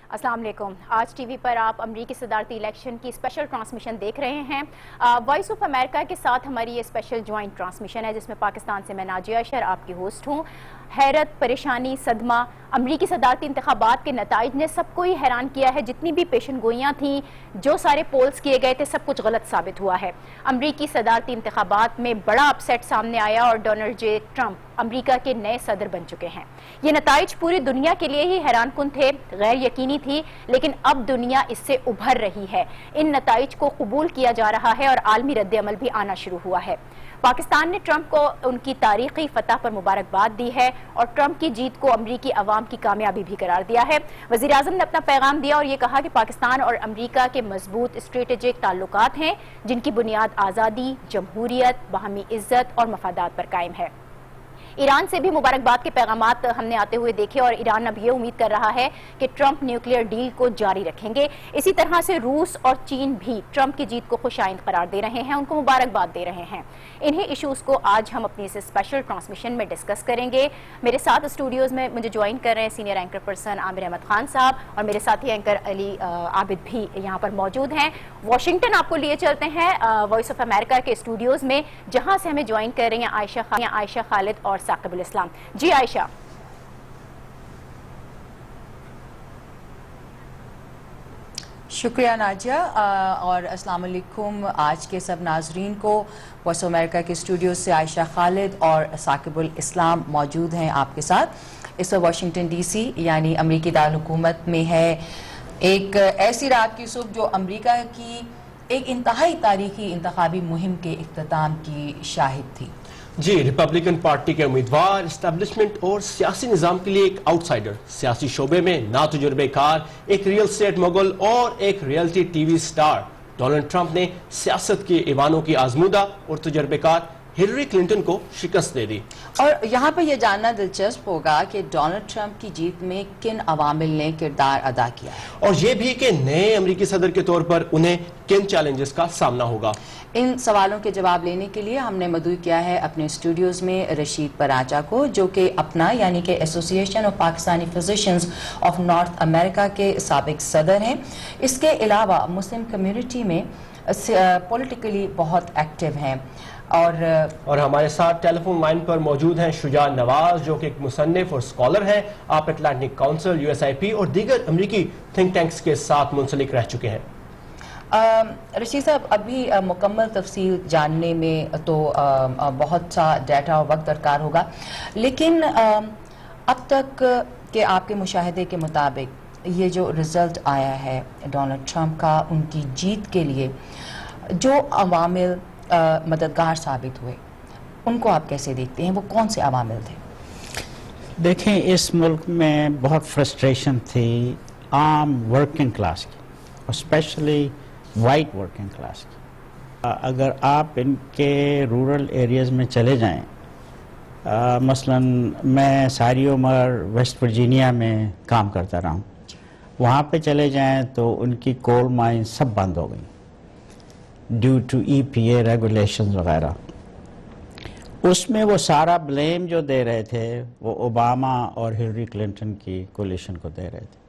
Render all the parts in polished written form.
السلام علیکم. آج ٹی وی پر آپ امریکی صدارتی الیکشن کی اسپیشل ٹرانسمیشن دیکھ رہے ہیں. وائس آف امریکہ کے ساتھ ہماری یہ اسپیشل جوائنٹ ٹرانسمیشن ہے جس میں پاکستان سے میں ناجیہ اشر آپ کی ہوسٹ ہوں. حیرت، پریشانی، صدمہ، امریکی صدارتی انتخابات کے نتائج نے سب کو ہی حیران کیا ہے. جتنی بھی پیشن گوئیاں تھیں، جو سارے پولز کیے گئے تھے، سب کچھ غلط ثابت ہوا ہے. امریکی صدارتی انتخابات میں بڑا اپسیٹ سامنے آیا اور ڈونلڈ جے ٹرمپ امریکہ کے نئے صدر بن چکے ہیں. یہ نتائج پوری دنیا کے لیے ہی حیران کن تھے، غیر یقینی تھی، لیکن اب دنیا اس سے ابھر رہی ہے. ان نتائج کو قبول کیا جا رہا ہے اور عالمی رد عمل بھی آنا شروع ہوا ہے. پاکستان نے ٹرمپ کو ان کی تاریخی فتح پر مبارکباد دی ہے اور ٹرمپ کی جیت کو امریکی عوام کی کامیابی بھی قرار دیا ہے. وزیر اعظم نے اپنا پیغام دیا اور یہ کہا کہ پاکستان اور امریکہ کے مضبوط اسٹریٹجک تعلقات ہیں جن کی بنیاد آزادی، جمہوریت، باہمی عزت اور مفادات پر قائم ہے. ایران سے بھی مبارکباد کے پیغامات ہم نے آتے ہوئے دیکھے اور ایران اب یہ امید کر رہا ہے کہ ٹرمپ نیوکلیئر ڈیل کو جاری رکھیں گے. اسی طرح سے روس اور چین بھی ٹرمپ کی جیت کو خوش آئند قرار دے رہے ہیں، ان کو مبارکباد دے رہے ہیں. انہی ایشوز کو آج ہم اپنی اس اسپیشل ٹرانسمیشن میں ڈسکس کریں گے. میرے ساتھ اسٹوڈیوز میں مجھے جوائن کر رہے ہیں سینئر اینکر پرسن عامر احمد خان صاحب اور میرے ساتھی اینکر علی عابد بھی یہاں پر موجود ہیں. واشنگٹن آپ کو لیے چلتے ہیں وائس آف امریکہ کے اسٹوڈیوز میں، جہاں سے ہمیں جوائن کر رہی ہیں عائشہ خالد اور ثاقب الاسلام. جی عائشہ. شکریہ ناجیہ، اور السلام علیکم آج کے سب ناظرین کو. وائس آف امریکہ کے اسٹوڈیو سے عائشہ خالد اور ثاقب الاسلام موجود ہیں آپ کے ساتھ. اس وقت واشنگٹن ڈی سی یعنی امریکی دارالحکومت میں ہے ایک ایسی رات کی صبح جو امریکہ کی ایک انتہائی تاریخی انتخابی مہم کے اختتام کی شاہد تھی. جی، ریپبلکن پارٹی کے امیدوار، اسٹیبلشمنٹ اور سیاسی نظام کے لیے ایک آؤٹ سائیڈر، سیاسی شعبے میں نا تجربے کار، ایک ریئل اسٹیٹ مغل اور ایک reality T V star Donald Trump نے سیاست کے ایوانوں کی آزمودہ اور تجربے کار ہلری کلنٹن کو شکست دے دی. اور یہاں پر یہ جاننا دلچسپ ہوگا کہ ڈونلڈ ٹرمپ کی جیت میں کن عوامل نے کردار ادا کیا ہے، اور یہ بھی کہ نئے امریکی صدر کے طور پر انہیں کن چیلنجز کا سامنا ہوگا. ان سوالوں کے جواب لینے کے لیے ہم نے مدعو کیا ہے اپنے اسٹوڈیوز میں رشید پراچا کو، جو کہ اپنا یعنی کہ association of Pakistani physicians of north America کے سابق صدر ہیں. اس کے علاوہ مسلم کمیونٹی میں پولیٹیکلی بہت ایکٹیو ہیں. اور ہمارے ساتھ ٹیلی فون لائن پر موجود ہیں شجاع نواز، جو کہ ایک مصنف اور اسکالر ہیں. آپ اٹلانٹک کونسل، USIP اور دیگر امریکی تھنک ٹینکس کے ساتھ منسلک رہ چکے ہیں. رشید صاحب، ابھی مکمل تفصیل جاننے میں تو بہت سا ڈیٹا اور وقت درکار ہوگا، لیکن اب تک کہ آپ کے مشاہدے کے مطابق یہ جو رزلٹ آیا ہے ڈونلڈ ٹرمپ کا ان کی جیت کے لیے، جو عوامل مددگار ثابت ہوئے ان کو آپ کیسے دیکھتے ہیں؟ وہ کون سے عوامل تھے؟ دیکھیں، اس ملک میں بہت فرسٹریشن تھی عام ورکنگ کلاس کی، اسپیشلی وائٹ ورکنگ کلاس کی. اگر آپ ان کے رورل ایریاز میں چلے جائیں، مثلا میں ساری عمر ویسٹ ورجینیا میں کام کرتا رہا ہوں، وہاں پہ چلے جائیں تو ان کی کول مائن سب بند ہو گئیں ڈیو ٹو EPA ریگولیشنز وغیرہ. اس میں وہ سارا بلیم جو دے رہے تھے وہ اوباما اور ہلری کلنٹن کی کولیشن کو دے رہے تھے.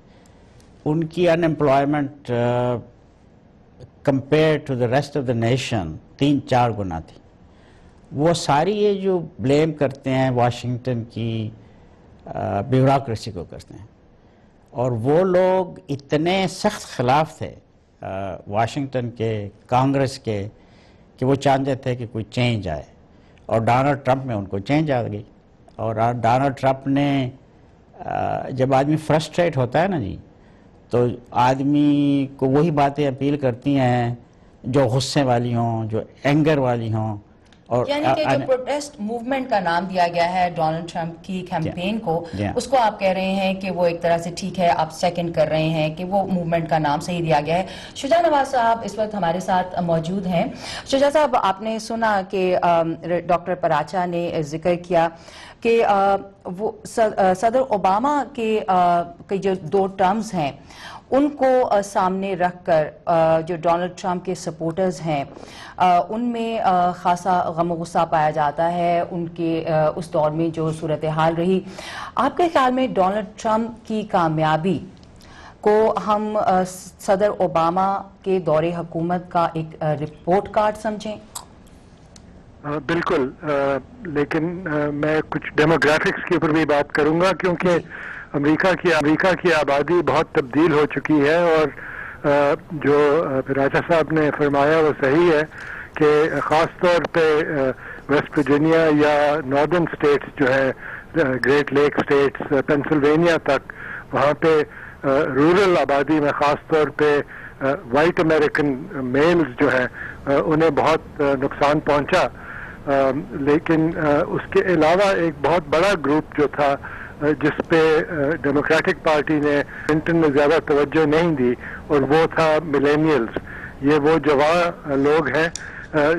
ان کی unemployment compare to the rest of the nation 3-4 گنا تھی. وہ ساری یہ جو بلیم کرتے ہیں واشنگٹن کی بیوروکریسی کو کرتے ہیں، اور وہ لوگ اتنے سخت خلاف تھے واشنگٹن کے، کانگریس کے، کہ وہ چاہتے تھے کہ کوئی چینج آئے. اور ڈونلڈ ٹرمپ میں ان کو چینج آ گئی. اور ڈونلڈ ٹرمپ نے جب آدمی فرسٹریٹ ہوتا ہے نا جی، تو آدمی کو وہی باتیں اپیل کرتی ہیں جو غصے والی ہوں، جو اینگر والی ہوں. اور یعنی کہ جو پروٹیسٹ موومنٹ کا نام دیا گیا ہے ڈونلڈ ٹرمپ کی کیمپین کو، اس کو آپ کہہ رہے ہیں کہ وہ ایک طرح سے ٹھیک ہے، آپ سیکنڈ کر رہے ہیں کہ وہ موومنٹ کا نام صحیح دیا گیا ہے. شجاع نواز صاحب اس وقت ہمارے ساتھ موجود ہیں. شجاع صاحب، آپ نے سنا کہ ڈاکٹر پراچا نے ذکر کیا کہ وہ صدر اوباما کے جو 2 ٹرمز ہیں ان کو سامنے رکھ کر جو ڈونلڈ ٹرمپ کے سپورٹرز ہیں ان میں خاصا غم و غصہ پایا جاتا ہے. ان کے اس دور میں جو صورتحال رہی، آپ کے خیال میں ڈونلڈ ٹرمپ کی کامیابی کو ہم صدر اوباما کے دور حکومت کا ایک رپورٹ کارڈ سمجھیں؟ بالکل، لیکن میں کچھ ڈیموگرافکس کے اوپر بھی بات کروں گا، کیونکہ امریکہ کی آبادی بہت تبدیل ہو چکی ہے، اور جو راجہ صاحب نے فرمایا وہ صحیح ہے کہ خاص طور پہ ویسٹ ورجینیا یا ناردرن سٹیٹس جو ہے، گریٹ لیک سٹیٹس، پینسلوینیا تک، وہاں پہ رورل آبادی میں خاص طور پہ وائٹ امریکن میلز جو ہیں انہیں بہت نقصان پہنچا، لیکن اس کے علاوہ ایک بہت بڑا گروپ جو تھا جس پہ ڈیموکریٹک پارٹی نے کلنٹن میں زیادہ توجہ نہیں دی، اور وہ تھا ملینیلز۔ یہ وہ جوان لوگ ہیں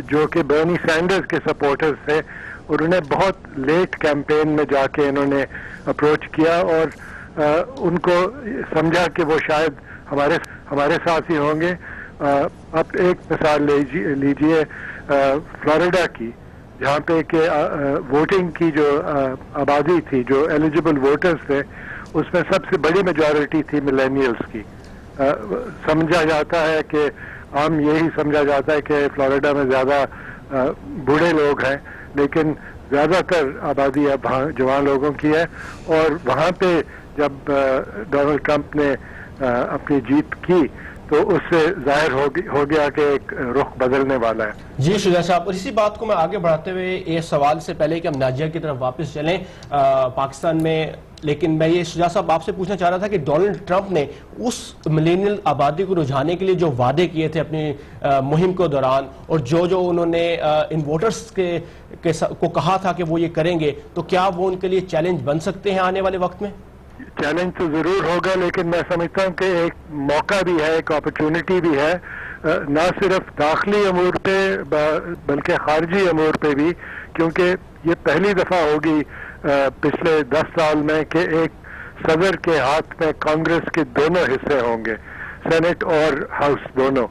جو کہ برنی سینڈرز کے سپورٹرز تھے، اور انہیں بہت لیٹ کیمپین میں جا کے انہوں نے اپروچ کیا، اور ان کو سمجھا کہ وہ شاید ہمارے ساتھ ہی ہوں گے۔ اب ایک مثال لیجئے فلوریڈا کی، جہاں پہ کہ ووٹنگ کی جو آبادی تھی، جو ایلیجیبل ووٹرز تھے، اس میں سب سے بڑی میجورٹی تھی ملینیلز کی۔ سمجھا جاتا ہے کہ عام یہی سمجھا جاتا ہے کہ فلوریڈا میں زیادہ بوڑھے لوگ ہیں، لیکن زیادہ تر آبادی اب وہاں جوان لوگوں کی ہے، اور وہاں پہ جب ڈونلڈ ٹرمپ نے اپنی جیت کی تو اس سے ظاہر ہو گیا کہ ایک رخ بدلنے والا ہے۔ جی شجاع صاحب، اور اسی بات کو میں آگے بڑھاتے ہوئے یہ سوال سے پہلے کہ ہم ناجیہ کی طرف واپس چلیں پاکستان میں، لیکن میں یہ شجاع صاحب آپ سے پوچھنا چاہ رہا تھا کہ ڈونلڈ ٹرمپ نے اس ملینیل آبادی کو رجھانے کے لیے جو وعدے کیے تھے اپنی مہم کے دوران، اور جو انہوں نے ان ووٹرز کو کہا تھا کہ وہ یہ کریں گے، تو کیا وہ ان کے لیے چیلنج بن سکتے ہیں آنے والے وقت میں؟ چیلنج تو ضرور ہوگا، لیکن میں سمجھتا ہوں کہ ایک موقع بھی ہے، ایک اپرچونٹی بھی ہے، نہ صرف داخلی امور پہ بلکہ خارجی امور پہ بھی، کیونکہ یہ پہلی دفعہ ہوگی پچھلے 10 سال میں کہ ایک صدر کے ہاتھ میں کانگریس کے دونوں حصے ہوں گے، سینٹ اور ہاؤس دونوں،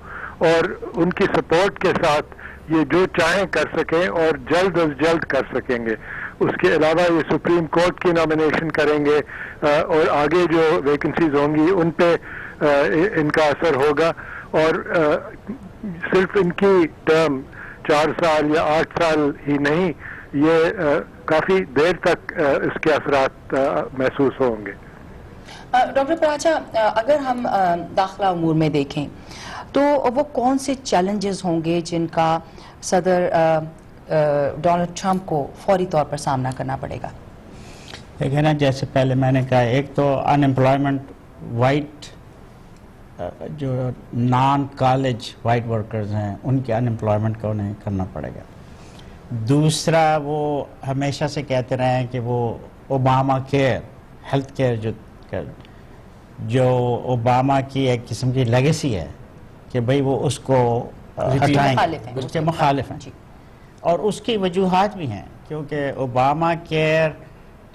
اور ان کی سپورٹ کے ساتھ یہ جو چاہیں کر سکیں اور جلد از جلد کر سکیں گے۔ اس کے علاوہ یہ سپریم کورٹ کی نامینیشن کریں گے، اور آگے جو ویکنسیز ہوں گی ان پہ ان کا اثر ہوگا، اور صرف ان کی ٹرم 4 سال یا 8 سال ہی نہیں، یہ کافی دیر تک اس کے اثرات محسوس ہوں گے۔ ڈاکٹر پراچا، اگر ہم داخلہ امور میں دیکھیں تو وہ کون سے چیلنجز ہوں گے جن کا صدر ڈونلڈ ٹرمپ کو فوری طور پر سامنا کرنا پڑے گا؟ دیکھیں نا، جیسے پہلے میں نے کہا، ایک تو ان امپلائمنٹ، وائٹ جو نان کالج وائٹ ورکرز ہیں ان کے ان امپلائمنٹ کو انہیں کرنا پڑے گا۔ دوسرا، وہ ہمیشہ سے کہتے رہے ہیں کہ وہ اوباما کیئر، ہیلتھ کیئر جو اوباما کی ایک قسم کی لیگیسی ہے کہ بھئی وہ اس کو ہٹائیں گے، اس کے مخالف ہیں، اور اس کی وجوہات بھی ہیں، کیونکہ اوباما کیئر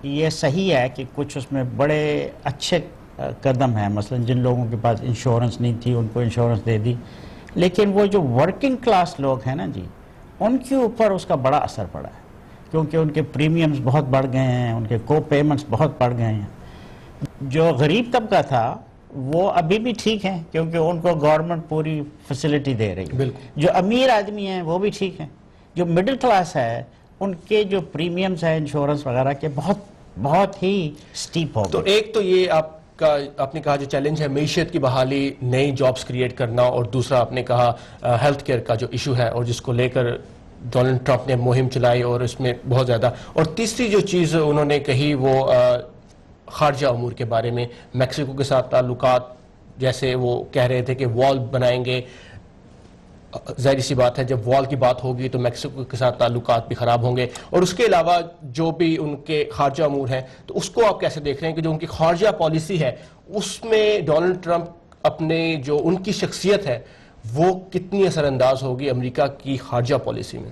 یہ صحیح ہے کہ کچھ اس میں بڑے اچھے قدم ہیں، مثلا جن لوگوں کے پاس انشورنس نہیں تھی ان کو انشورنس دے دی، لیکن وہ جو ورکنگ کلاس لوگ ہیں نا جی، ان کے اوپر اس کا بڑا اثر پڑا ہے، کیونکہ ان کے پریمیمز بہت بڑھ گئے ہیں، ان کے کو پیمنٹس بہت بڑھ گئے ہیں۔ جو غریب طبقہ تھا وہ ابھی بھی ٹھیک ہیں، کیونکہ ان کو گورنمنٹ پوری فیسلٹی دے رہی ہے۔ جو امیر آدمی ہیں وہ بھی ٹھیک ہیں، جو مڈل کلاس ہے ان کے جو پریمیمز ہیں انشورنس وغیرہ کے بہت ہی سٹیپ ہو گئے۔ تو ایک تو یہ آپ نے کہا جو چیلنج ہے معیشت کی بحالی، نئی جابز کریٹ کرنا، اور دوسرا آپ نے کہا ہیلتھ کیئر کا جو ایشو ہے اور جس کو لے کر ڈونلڈ ٹرمپ نے مہم چلائی اور اس میں بہت زیادہ، اور تیسری جو چیز انہوں نے کہی وہ خارجہ امور کے بارے میں، میکسیکو کے ساتھ تعلقات، جیسے وہ کہہ رہے تھے کہ وال بنائیں گے۔ ظاہری سی بات ہے جب وال کی بات ہوگی تو میکسیکو کے ساتھ تعلقات بھی خراب ہوں گے، اور اس کے علاوہ جو بھی ان کے خارجہ امور ہیں، تو اس کو آپ کیسے دیکھ رہے ہیں کہ جو ان کی خارجہ پالیسی ہے اس میں ڈونلڈ ٹرمپ اپنے جو ان کی شخصیت ہے وہ کتنی اثر انداز ہوگی امریکہ کی خارجہ پالیسی میں؟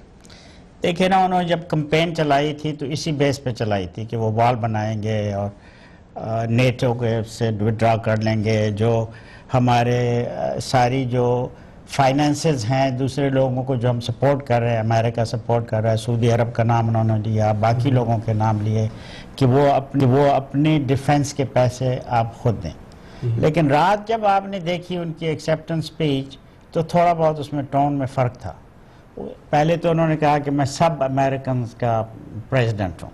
دیکھیں نا، انہوں نے جب کمپین چلائی تھی تو اسی بیس پہ چلائی تھی کہ وہ وال بنائیں گے اور نیٹو کے سے وڈرا کر لیں گے، جو ہمارے ساری جو فائنینسز ہیں دوسرے لوگوں کو جو ہم سپورٹ کر رہے ہیں، امریکہ سپورٹ کر رہا ہے، سعودی عرب کا نام انہوں نے لیا، باقی لوگوں کے نام لیے کہ وہ اپنی ڈیفنس کے پیسے آپ خود دیں۔ لیکن رات جب آپ نے دیکھی ان کی ایکسیپٹنس اسپیچ تو تھوڑا بہت اس میں ٹون میں فرق تھا. پہلے تو انہوں نے کہا کہ میں سب امریکنز کا پریزیڈنٹ ہوں.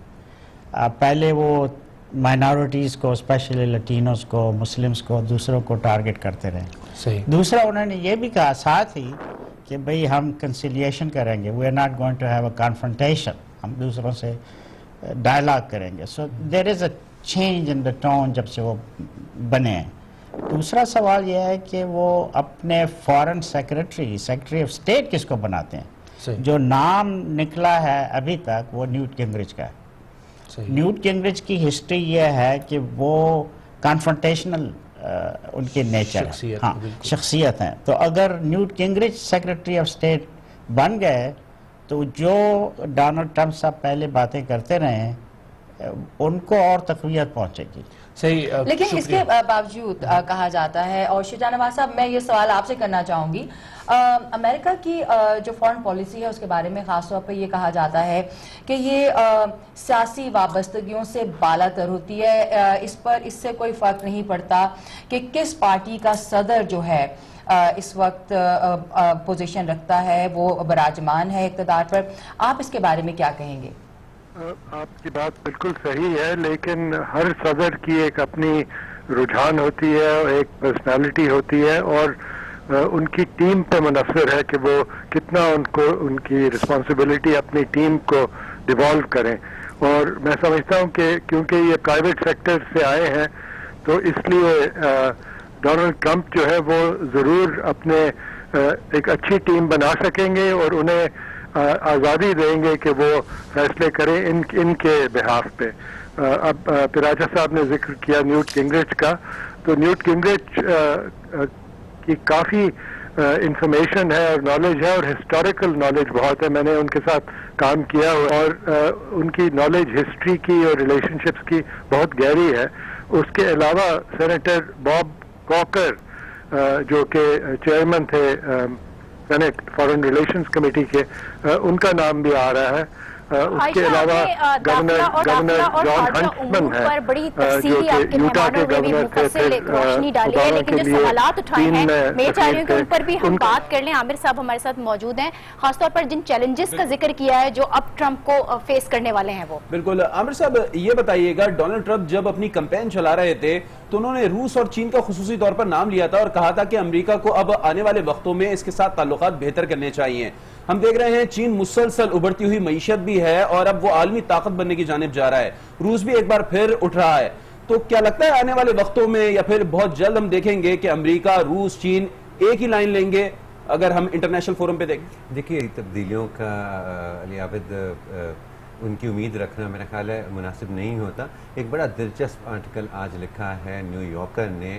پہلے وہ مائنورٹیز کو اسپیشلی لٹینوز کو مسلمز کو دوسروں کو ٹارگٹ کرتے رہے. صحیح. دوسرا انہوں نے یہ بھی کہا ساتھ ہی کہ بھئی ہم کنسیلیشن کریں گے, we are not going to have a confrontation, ہم دوسروں سے ڈائلاگ کریں گے. سو دیر از a change in the tone جب سے وہ بنے ہیں. دوسرا سوال یہ ہے کہ وہ اپنے فارن سیکرٹری آف اسٹیٹ کس کو بناتے ہیں؟ جو نام نکلا ہے ابھی تک وہ نیوٹ گنگرچ کا ہے. نیوٹ گنگرچ کی ہسٹری یہ ہے کہ وہ کانفرنٹیشنل ان کے نیچر ہاں شخصیت ہیں. تو اگر نیوٹ گنگرچ سیکرٹری آف اسٹیٹ بن گئے تو جو ڈونلڈ ٹرمپ صاحب پہلے باتیں کرتے رہے ہیں ان کو اور تقویت پہنچے گی. لیکن اس کے باوجود کہا جاتا ہے, اور شجاع نواز صاحب میں یہ سوال آپ سے کرنا چاہوں گی, امریکہ کی جو فارن پالیسی ہے اس کے بارے میں خاص طور پہ یہ کہا جاتا ہے کہ یہ سیاسی وابستگیوں سے بالا تر ہوتی ہے. اس سے کوئی فرق نہیں پڑتا کہ کس پارٹی کا صدر جو ہے اس وقت پوزیشن رکھتا ہے, وہ براجمان ہے اقتدار پر. آپ اس کے بارے میں کیا کہیں گے؟ آپ کی بات بالکل صحیح ہے, لیکن ہر صدر کی ایک اپنی رجحان ہوتی ہے, ایک پرسنالٹی ہوتی ہے, اور ان کی ٹیم پہ منحصر ہے کہ وہ کتنا ان کی رسپانسبلٹی اپنی ٹیم کو ڈیوالو کریں. اور میں سمجھتا ہوں کہ کیونکہ یہ پرائیویٹ سیکٹر سے آئے ہیں تو اس لیے ڈونلڈ ٹرمپ جو ہے وہ ضرور اپنے ایک اچھی ٹیم بنا سکیں گے اور انہیں آزادی دیں گے کہ وہ فیصلے کریں ان کے بہاف پہ. اب پراجا صاحب نے ذکر کیا نیوٹ گنگرچ کا, تو نیوٹ گنگرچ کی کافی انفارمیشن ہے اور نالج ہے, اور ہسٹوریکل نالج بہت ہے. میں نے ان کے ساتھ کام کیا اور ان کی نالج ہسٹری کی اور ریلیشن شپس کی بہت گہری ہے. اس کے علاوہ سینیٹر باب کاکر جو کہ چیئرمین تھے سینٹ فارن ریلیشنز کمیٹی کے, ان کا نام بھی آ رہا ہے. اس کے علاوہ گورنر جان ہنٹسمن ہے جو کہ یوٹا کے گورنر تھے, پھر اوباما کے لیے 3 میں سفیر تھے. ہم بات کر لیں, عامر صاحب ہمارے ساتھ موجود ہیں, خاص طور پر جن چیلنجز کا ذکر کیا ہے جو اب ٹرمپ کو فیس کرنے والے ہیں وہ. بالکل. عامر صاحب یہ بتائیے گا, ڈونلڈ ٹرمپ جب اپنی کمپین چلا رہے تھے تو انہوں نے روس اور چین کا خصوصی طور پر نام لیا تھا اور کہا تھا کہ امریکہ کو اب آنے والے وقتوں میں اس کے ساتھ تعلقات بہتر کرنے چاہیے. ہم دیکھ رہے ہیں چین مسلسل ابھرتی ہوئی معیشت بھی ہے اور اب وہ عالمی طاقت بننے کی جانب جا رہا ہے. روس بھی ایک بار پھر اٹھ رہا ہے. تو کیا لگتا ہے آنے والے وقتوں میں یا پھر بہت جلد ہم دیکھیں گے کہ امریکہ, روس, چین ایک ہی لائن لیں گے اگر ہم انٹرنیشنل فورم پہ دیکھیں؟ دیکھیے, تبدیلیوں کا علی عابد ان کی امید رکھنا میرا خیال ہے مناسب نہیں ہوتا. ایک بڑا دلچسپ آرٹیکل آج لکھا ہے نیو یارکر نے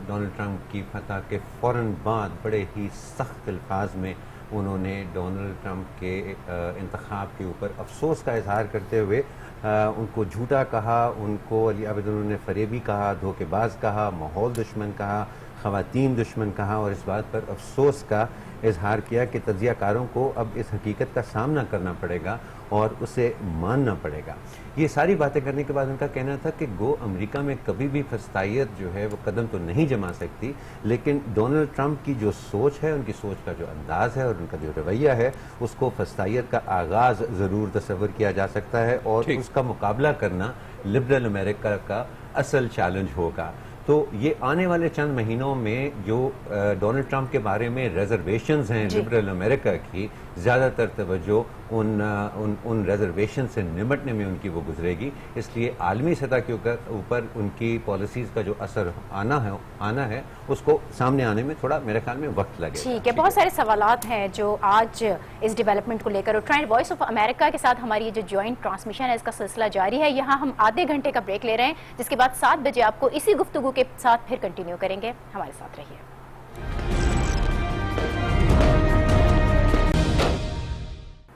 ڈونلڈ ٹرمپ کی فتح کے فوراً بعد. بڑے ہی سخت الفاظ میں انہوں نے ڈونلڈ ٹرمپ کے انتخاب کے اوپر افسوس کا اظہار کرتے ہوئے ان کو جھوٹا کہا, ان کو علی عابد انہوں نے فریبی کہا, دھوکے باز کہا, ماحول دشمن کہا, خواتین دشمن کہا, اور اس بات پر افسوس کا اظہار کیا کہ تجزیہ کاروں کو اب اس حقیقت کا سامنا کرنا پڑے گا اور اسے ماننا پڑے گا. یہ ساری باتیں کرنے کے بعد ان کا کہنا تھا کہ گو امریکہ میں کبھی بھی فسطائیت جو ہے وہ قدم تو نہیں جما سکتی, لیکن ڈونلڈ ٹرمپ کی جو سوچ ہے, ان کی سوچ کا جو انداز ہے اور ان کا جو رویہ ہے, اس کو فسطائیت کا آغاز ضرور تصور کیا جا سکتا ہے, اور اس کا مقابلہ کرنا لبرل امریکہ کا اصل چیلنج ہوگا. تو یہ آنے والے چند مہینوں میں جو ڈونلڈ ٹرمپ کے بارے میں ریزرویشنز ہیں لبرل امریکہ کی, زیادہ تر توجہ ان ریزرویشن سے نمٹنے میں ان کی وہ گزرے گی. اس لیے عالمی سطح کے اوپر ان کی پالیسیز کا جو اثر آنا ہے اس کو سامنے آنے میں تھوڑا میرے خیال میں وقت لگے. ٹھیک ہے, بہت سارے سوالات ہیں جو آج اس ڈیولپمنٹ کو لے کر اٹھ رہے ہیں. وائس آف امریکہ کے ساتھ ہماری جو جوائنٹ ٹرانسمیشن ہے اس کا سلسلہ جاری ہے. یہاں ہم آدھے گھنٹے کا بریک لے رہے ہیں, جس کے بعد 7 بجے آپ کو اسی گفتگو کے ساتھ پھر کنٹینیو کریں گے. ہمارے ساتھ رہیے.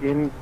3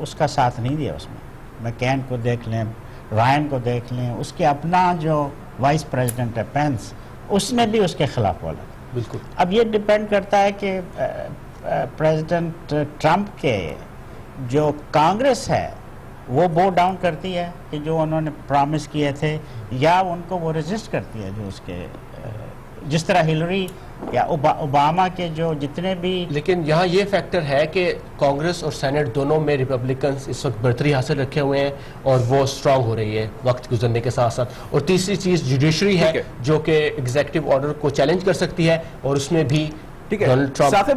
اس کا ساتھ نہیں دیا اس میں. مکین کو دیکھ لیں, رائن کو دیکھ لیں, اس کے اپنا جو وائس پریزیڈنٹ ہے پینس, اس نے بھی اس کے خلاف بولا. بالکل. اب یہ ڈیپینڈ کرتا ہے کہ پریزیڈنٹ ٹرمپ کے جو کانگریس ہے وہ بو ڈاؤن کرتی ہے کہ جو انہوں نے پرامس کیے تھے, یا ان کو وہ ریزسٹ کرتی ہے جو اس کے جس طرح ہلری یا اوباما کے جو جتنے بھی. لیکن یہاں یہ فیکٹر ہے کہ کانگریس اور سینٹ دونوں میں ریپبلکنز اس وقت برتری حاصل رکھے ہوئے ہیں اور وہ سٹرانگ ہو رہی ہے وقت گزرنے کے ساتھ ساتھ. اور تیسری چیز جوڈیشری ہے جو کہ ایگزیکٹو آرڈر کو چیلنج کر سکتی ہے, اور اس میں بھی صاحب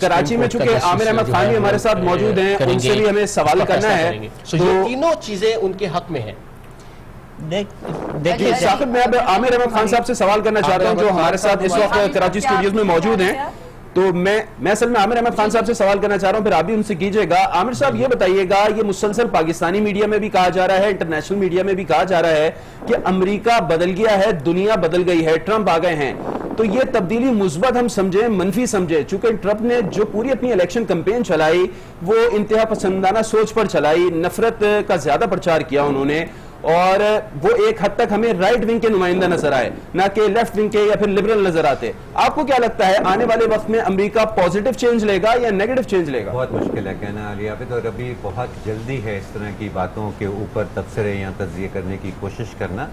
کراچی میں چونکہ عامر احمد خان بھی ہمارے ساتھ موجود ہیں, ان سے بھی ہمیں سوال کرنا ہے. یہ تینوں چیزیں ان کے حق میں ہیں. دیکھیے صاحب, میں اب عامر احمد خان صاحب سے سوال کرنا چاہتا ہوں جو ہمارے ساتھ اس وقت کراچی اسٹوڈیوز میں موجود ہیں. تو میں اصل میں عامر احمد خان صاحب سے سوال کرنا چاہ رہا ہوں, پھر آپ بھی ان سے کیجئے گا. عامر صاحب یہ بتائیے گا, یہ مسلسل پاکستانی میڈیا میں بھی کہا جا رہا ہے, انٹرنیشنل میڈیا میں بھی کہا جا رہا ہے کہ امریکہ بدل گیا ہے, دنیا بدل گئی ہے, ٹرمپ آ گئے ہیں. تو یہ تبدیلی مثبت ہم سمجھیں منفی سمجھیں؟ چونکہ ٹرمپ نے جو پوری اپنی الیکشن کمپین چلائی وہ انتہا پسندانہ سوچ پر چلائی, نفرت کا زیادہ پرچار کیا انہوں نے, اور وہ ایک حد تک ہمیں رائٹ ونگ کے نمائندہ نظر آئے, نہ کہ لیفٹ ونگ کے یا پھر لبرل نظر آتے. آپ کو کیا لگتا ہے آنے والے وقت میں امریکہ پوزیٹیو چینج لے گا یا نیگیٹو چینج لے گا؟ بہت مشکل ہے کہنا علی عابد, اور ابھی بہت جلدی ہے اس طرح کی باتوں کے اوپر تبصرے یا تجزیے کرنے کی کوشش کرنا,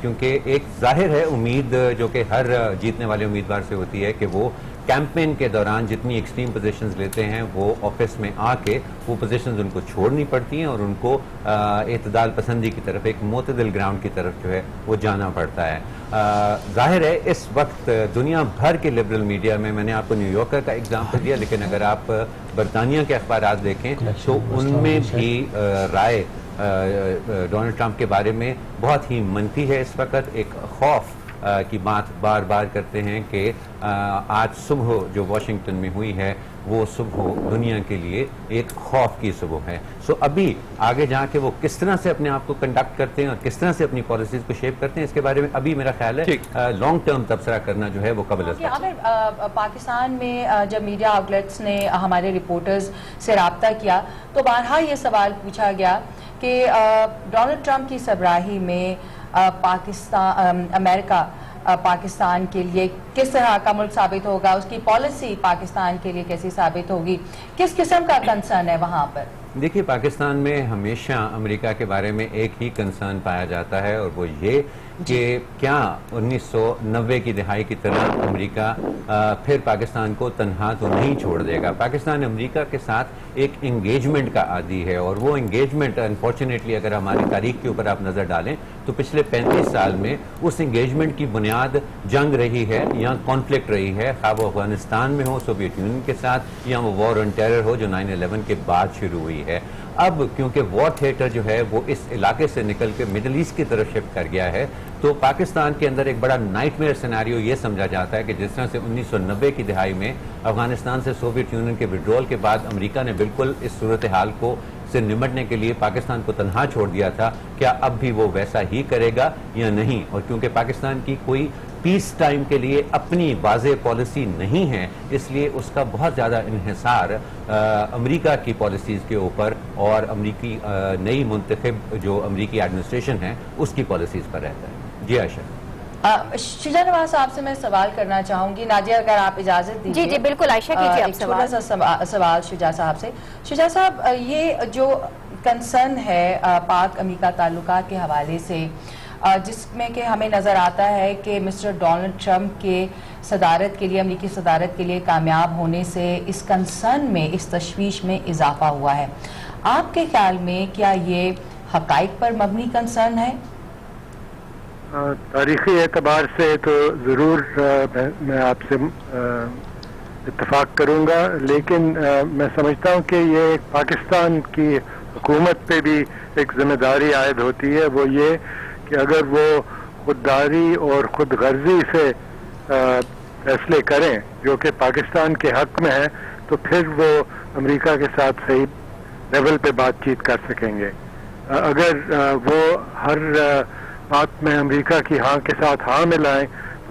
کیونکہ ایک ظاہر ہے امید جو کہ ہر جیتنے والے امیدوار سے ہوتی ہے کہ وہ کیمپین کے دوران جتنی ایکسٹریم پوزیشنز لیتے ہیں وہ آفس میں آ کے وہ پوزیشنز ان کو چھوڑنی پڑتی ہیں اور ان کو اعتدال پسندی کی طرف, ایک معتدل گراؤنڈ کی طرف جو ہے وہ جانا پڑتا ہے. ظاہر ہے اس وقت دنیا بھر کے لبرل میڈیا میں نے آپ کو نیو یارکر کا ایگزامپل دیا, لیکن اگر آپ برطانیہ کے اخبارات دیکھیں تو ان میں بھی رائے ڈونلڈ ٹرمپ کے بارے میں بہت ہی منفی ہے. اس وقت ایک خوف کی بات بار بار کرتے ہیں کہ آج صبح جو واشنگٹن میں ہوئی ہے وہ صبح دنیا کے لیے ایک خوف کی صبح ہے. سو ابھی آگے جا کے وہ کس طرح سے اپنے آپ کو کنڈکٹ کرتے ہیں اور کس طرح سے اپنی پالیسیز کو شیپ کرتے ہیں, اس کے بارے میں ابھی میرا خیال ہے لانگ ٹرم تبصرہ کرنا جو ہے وہ قبل از وقت. پاکستان میں جب میڈیا آؤٹ لیٹس نے ہمارے رپورٹرز سے رابطہ کیا تو بارہا یہ سوال پوچھا گیا کہ ڈونلڈ ٹرمپ کی سربراہی میں امریکہ پاکستان کے لیے کس طرح کا ملک ثابت ہوگا, اس کی پالیسی پاکستان کے لیے کیسی ثابت ہوگی, کس قسم کا کنسرن ہے وہاں پر؟ دیکھیے پاکستان میں ہمیشہ امریکہ کے بارے میں ایک ہی کنسرن پایا جاتا ہے, اور وہ یہ کہ کیا 1990 کی دہائی کی طرح امریکہ پھر پاکستان کو تنہا تو نہیں چھوڑ دے گا. پاکستان امریکہ کے ساتھ ایک انگیجمنٹ کا عادی ہے, اور وہ انگیجمنٹ انفارچونیٹلی اگر ہماری تاریخ کے اوپر آپ نظر ڈالیں تو پچھلے 35 سال میں اس انگیجمنٹ کی بنیاد جنگ رہی ہے یا کانفلکٹ رہی ہے, خواہ وہ افغانستان میں ہو سوویت یونین کے ساتھ یا وہ وار آن ٹیرر ہو جو 9/11 کے بعد شروع ہوئی ہے. اب کیونکہ وار تھیٹر جو ہے وہ اس علاقے سے نکل کے مڈل ایسٹ کی طرف شفٹ کر گیا ہے, تو پاکستان کے اندر ایک بڑا نائٹ میئر سیناریو یہ سمجھا جاتا ہے کہ جس طرح سے 1990 کی دہائی میں افغانستان سے سوویت یونین کے وڈرول کے بعد امریکہ نے بالکل اس صورتحال کو سے نمٹنے کے لیے پاکستان کو تنہا چھوڑ دیا تھا, کیا اب بھی وہ ویسا ہی کرے گا یا نہیں؟ اور کیونکہ پاکستان کی کوئی پیس ٹائم کے لیے اپنی واضح پالیسی نہیں ہے, اس لیے اس کا بہت زیادہ انحصار امریکہ کی پالیسیز کے اوپر اور امریکی نئی منتخب جو امریکی ایڈمنسٹریشن ہے اس کی پالیسیز پر رہتا ہے. جی عائشہ. شجاع نواز صاحب سے میں سوال کرنا چاہوں گی. نادیہ اگر آپ اجازت دیجیے. جی بالکل عائشہ کیجیے آپ سوال. چھوٹا سا سوال شجاع صاحب سے. شجاع صاحب, یہ جو کنسرن ہے پاک امریکہ تعلقات کے حوالے سے, جس میں کہ ہمیں نظر آتا ہے کہ مسٹر ڈونلڈ ٹرمپ کے صدارت کے لیے, امریکی صدارت کے لیے کامیاب ہونے سے اس کنسرن میں, اس تشویش میں اضافہ ہوا ہے. آپ کے خیال میں کیا یہ حقائق پر مبنی کنسرن ہے؟ تاریخی اعتبار سے تو ضرور میں آپ سے اتفاق کروں گا, لیکن میں سمجھتا ہوں کہ یہ پاکستان کی حکومت پہ بھی ایک ذمہ داری عائد ہوتی ہے. وہ یہ کہ اگر وہ خودداری اور خود غرضی سے فیصلے کریں جو کہ پاکستان کے حق میں ہے, تو پھر وہ امریکہ کے ساتھ صحیح لیول پہ بات چیت کر سکیں گے. اگر وہ ہر بات میں امریکہ کی ہاں کے ساتھ ہاں ملائیں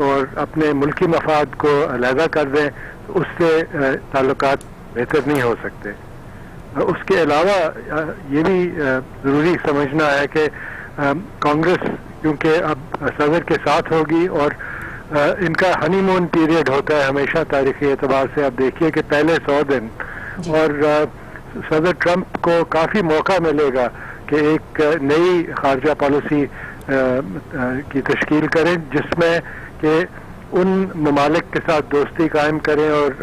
اور اپنے ملکی مفاد کو علیحدہ کر دیں تو اس سے تعلقات بہتر نہیں ہو سکتے. اس کے علاوہ یہ بھی ضروری سمجھنا ہے کہ کانگریس کیونکہ اب صدر کے ساتھ ہوگی اور ان کا ہنی مون پیریڈ ہوتا ہے ہمیشہ تاریخی اعتبار سے. آپ دیکھیے کہ پہلے 100 دن اور صدر ٹرمپ کو کافی موقع ملے گا کہ ایک نئی خارجہ پالیسی کی تشکیل کریں جس میں کہ ان ممالک کے ساتھ دوستی قائم کریں اور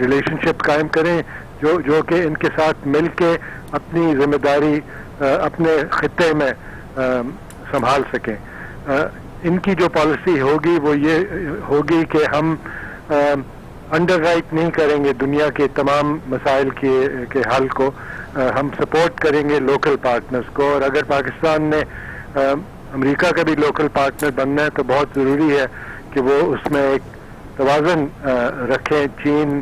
ریلیشن شپ قائم کریں جو کہ ان کے ساتھ مل کے اپنی ذمہ داری اپنے خطے میں سنبھال سکیں. ان کی جو پالیسی ہوگی وہ یہ ہوگی کہ ہم انڈر رائٹ نہیں کریں گے دنیا کے تمام مسائل کے حل کو. ہم سپورٹ کریں گے لوکل پارٹنرز کو, اور اگر پاکستان نے امریکہ کا بھی لوکل پارٹنر بننا ہے تو بہت ضروری ہے کہ وہ اس میں ایک توازن رکھیں چین,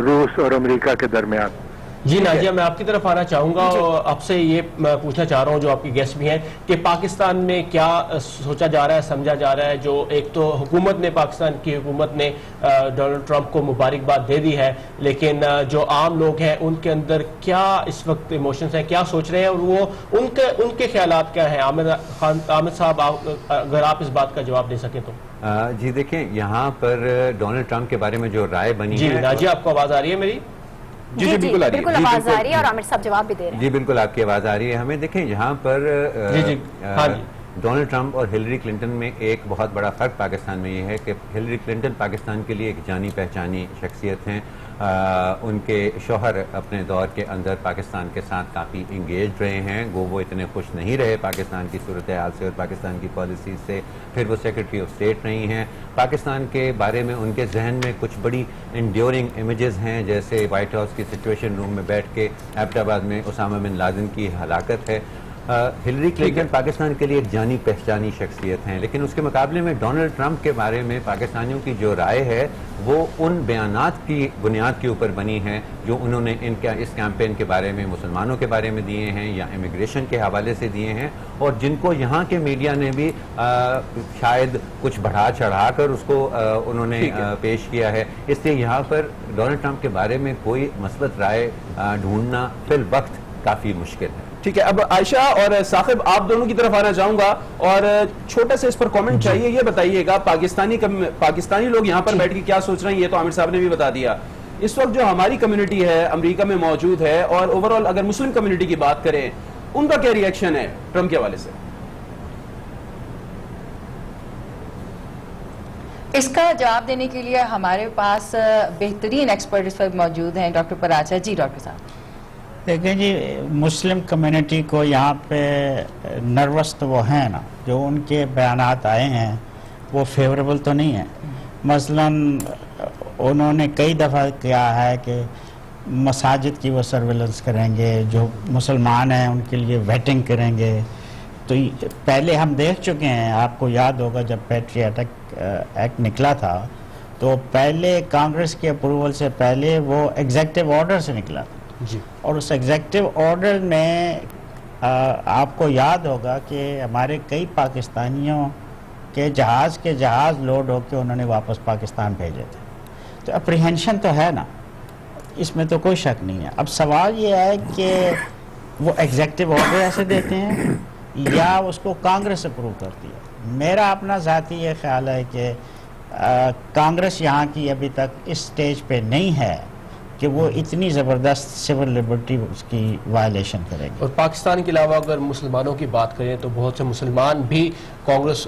روس اور امریکہ کے درمیان. جی ناجیہ, میں آپ کی طرف آنا چاہوں گا اور آپ سے یہ پوچھنا چاہ رہا ہوں جو آپ کی گیسٹ بھی ہیں کہ پاکستان میں کیا سوچا جا رہا ہے, سمجھا جا رہا ہے. جو ایک تو حکومت نے, پاکستان کی حکومت نے ڈونلڈ ٹرمپ کو مبارکباد دے دی ہے, لیکن جو عام لوگ ہیں ان کے اندر کیا اس وقت ایموشنز ہیں, کیا سوچ رہے ہیں, اور وہ ان کے خیالات کیا ہیں؟ عامر صاحب, اگر آپ اس بات کا جواب دے سکیں تو. جی دیکھیں, یہاں پر ڈونلڈ ٹرمپ کے بارے میں جو رائے بنی ہے. جی ناجیہ, آپ کو آواز آ رہی ہے میری؟ جی بالکل آواز آ رہی ہے اور عامر صاحب جواب بھی دے رہے ہیں. جی بالکل آپ کی آواز آ رہی ہے ہمیں. دیکھیں یہاں پر ڈونلڈ ٹرمپ اور ہلری کلنٹن میں ایک بہت بڑا فرق پاکستان میں یہ ہے کہ ہلری کلنٹن پاکستان کے لیے ایک جانی پہچانی شخصیت ہیں. ان کے شوہر اپنے دور کے اندر پاکستان کے ساتھ کافی انگیج رہے ہیں, وہ اتنے خوش نہیں رہے پاکستان کی صورتحال سے اور پاکستان کی پالیسیز سے. پھر وہ سیکرٹری آف اسٹیٹ رہی ہیں. پاکستان کے بارے میں ان کے ذہن میں کچھ بڑی انڈیورنگ امیجز ہیں, جیسے وائٹ ہاؤس کی سچویشن روم میں بیٹھ کے ایبٹ آباد میں اسامہ بن لادن کی ہلاکت ہے. ہلری کلنٹن پاکستان کے لیے ایک جانی پہچانی شخصیت ہیں, لیکن اس کے مقابلے میں ڈونلڈ ٹرمپ کے بارے میں پاکستانیوں کی جو رائے ہے وہ ان بیانات کی بنیاد کے اوپر بنی ہے جو انہوں نے اس کیمپین کے بارے میں مسلمانوں کے بارے میں دیے ہیں یا امیگریشن کے حوالے سے دیے ہیں, اور جن کو یہاں کے میڈیا نے بھی شاید کچھ بڑھا چڑھا کر اس کو انہوں نے پیش کیا ہے. اس لیے یہاں پر ڈونلڈ ٹرمپ کے بارے میں کوئی مثبت رائے ڈھونڈنا فی الوقت کافی مشکل ہے. ٹھیک ہے, اب عائشہ اور ثاقب آپ دونوں کی طرف آنا چاہوں گا اور چھوٹا سے اس پر کامنٹ چاہیے. یہ بتائیے گا پاکستانی لوگ یہاں پر بیٹھ کے کیا سوچ رہے ہیں, یہ تو عامر صاحب نے بھی بتا دیا. اس وقت جو ہماری کمیونٹی ہے امریکہ میں موجود ہے اور اوورآل اگر مسلم کمیونٹی کی بات کریں, ان کا کیا ری ایکشن ہے ٹرمپ کے حوالے سے؟ اس کا جواب دینے کے لیے ہمارے پاس بہترین ایکسپرٹ اس وقت موجود ہیں, ڈاکٹر پراچا. جی ڈاکٹر صاحب. دیکھیں جی, مسلم کمیونٹی کو یہاں پہ نروس تو وہ ہیں نا, جو ان کے بیانات آئے ہیں وہ فیوریبل تو نہیں ہیں. مثلا انہوں نے کئی دفعہ کیا ہے کہ مساجد کی وہ سرویلنس کریں گے, جو مسلمان ہیں ان کے لیے ویٹنگ کریں گے. تو پہلے ہم دیکھ چکے ہیں, آپ کو یاد ہوگا جب پیٹریاٹک ایکٹ نکلا تھا تو پہلے کانگریس کے اپروول سے پہلے وہ ایگزیکٹو آرڈر سے نکلا تھا. جی, اور اس ایگزیکٹو آرڈر میں آپ کو یاد ہوگا کہ ہمارے کئی پاکستانیوں کے جہاز لوڈ ہو کے انہوں نے واپس پاکستان بھیجے تھے. تو اپریہنشن تو ہے نا, اس میں تو کوئی شک نہیں ہے. اب سوال یہ ہے کہ وہ ایگزیکٹو آرڈر ایسے دیتے ہیں یا اس کو کانگریس اپروو کرتی ہے. میرا اپنا ذاتی یہ خیال ہے کہ کانگریس یہاں کی ابھی تک اس سٹیج پہ نہیں ہے کہ وہ اتنی زبردست سول لبرٹی اس کی وائلیشن کرے گی. اور پاکستان کے علاوہ اگر مسلمانوں کی بات کریں تو بہت سے مسلمان بھی کانگریس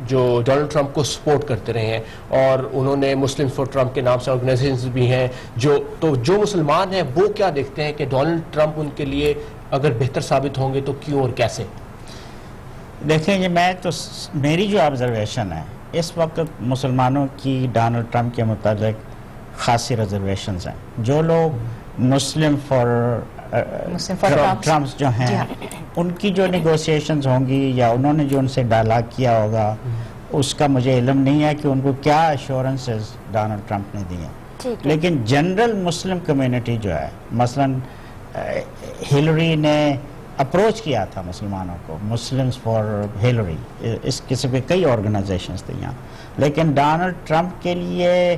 جو ڈونلڈ ٹرمپ کو سپورٹ کرتے رہے ہیں, اور انہوں نے مسلم فار ٹرمپ کے نام سے آرگنائزیشنز بھی ہیں. جو مسلمان ہیں وہ کیا دیکھتے ہیں کہ ڈونلڈ ٹرمپ ان کے لیے اگر بہتر ثابت ہوں گے تو کیوں اور کیسے؟ دیکھیں یہ میری جو آبزرویشن ہے اس وقت مسلمانوں کی ڈونلڈ ٹرمپ کے متعلق خاصی ریزرویشنز ہیں. جو لوگ مسلم فار ٹرمپس جو ہیں ان کی جو نیگوسیشنز ہوں گی یا انہوں نے جو ان سے ڈائلاگ کیا ہوگا اس کا مجھے علم نہیں ہے کہ ان کو کیا ایشورنسز ڈونلڈ ٹرمپ نے دی ہیں. لیکن جنرل مسلم کمیونٹی جو ہے, مثلا ہلری نے اپروچ کیا تھا مسلمانوں کو, مسلمز فار ہلری, اس قسم کے کئی آرگنائزیشنز تھے یہاں, لیکن ڈونلڈ ٹرمپ کے لیے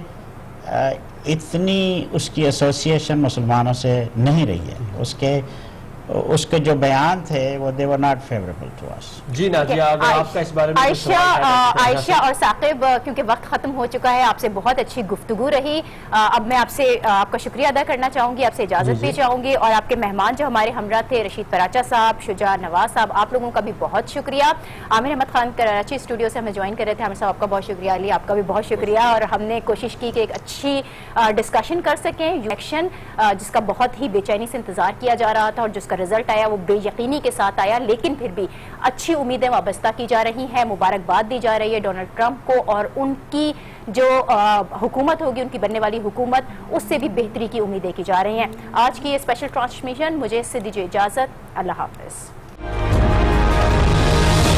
اتنی اس کی ایسوسیشن مسلمانوں سے نہیں رہی ہے. اس کے جو بیان تھے وہ they were not favorable to us. جی نازیہ، اگر آپ کا اس بارے میں عائشہ اور ثاقب، کیونکہ وقت ختم ہو چکا ہے، آپ سے بہت اچھی گفتگو رہی. اب میں آپ سے آپ کا شکریہ ادا کرنا چاہوں گی، آپ سے اجازت بھی چاہوں گی، اور آپ کے مہمان جو ہمارے ہمراہ تھے رشید پراچا صاحب، شجاع نواز صاحب، آپ لوگوں کا بھی بہت شکریہ. عامر احمد خان کراچی اسٹوڈیو سے ہمیں جوائن کر رہے تھے. عامر صاحب آپ کا بہت شکریہ. علی آپ کا بھی بہت شکریہ. اور ہم نے کوشش کی کہ ایک اچھی ڈسکشن کر سکیں. الیکشن جس کا بہت ہی بے چینی سے انتظار کیا جا رہا تھا اور جس کا رزلٹ آیا وہ بے یقینی کے ساتھ آیا، لیکن پھر بھی اچھی امیدیں وابستہ کی جا رہی ہیں. مبارکباد دی جا رہی ہے ڈونلڈ ٹرمپ کو، اور ان کی جو حکومت ہوگی، ان کی بننے والی حکومت، اس سے بھی بہتری کی امیدیں کی جا رہی ہیں. آج کی یہ اسپیشل ٹرانسمیشن مجھے اس سے دیجیے اجازت. اللہ حافظ.